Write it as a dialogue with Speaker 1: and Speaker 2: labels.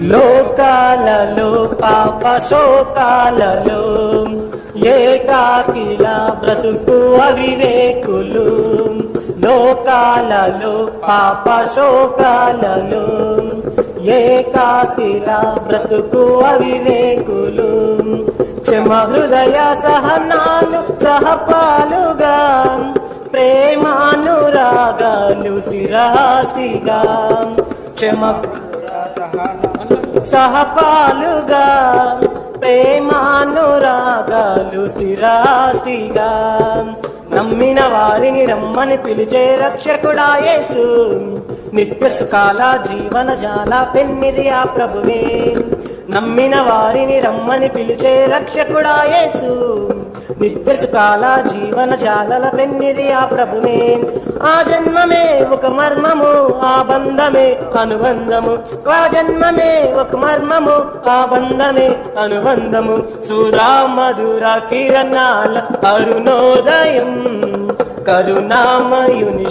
Speaker 1: లోకాలలో పాప శోకాలలో ఏకాకిలా బ్రతుకు అవివేకులు. లోకాలలో పాప శోకాలలో ఏకాకిలా బ్రతుకు అవివేకులు. క్షమ హృదయ సహనాలు సహపాలుగా ప్రేమానురాగాలు స్థిరాస్తిగా. క్షమ సహపాలుగా ప్రేమానురాగాలు స్థిరాస్తిగా. నమ్మిన వారిని రమ్మని పిలిచే రక్షకుడా యేసు. నిత్య సుఖాల జీవన జాల పెన్నిది ఆ ప్రభువే. నమ్మిన వారిని రమ్మని పిలిచే రక్షకుడా యేసు. నిత్య సుఖాల జీవన జాలల పెన్నిది ఆ ప్రభువే. ఆ జన్మమే ఒక మర్మము, ఆ బంధమే అనుబంధము. ఆ జన్మమే ఒక మర్మము, ఆ బంధమే అనుబంధము. సుధా మధుర కిరణాల అరుణోదయం కరుణామయుని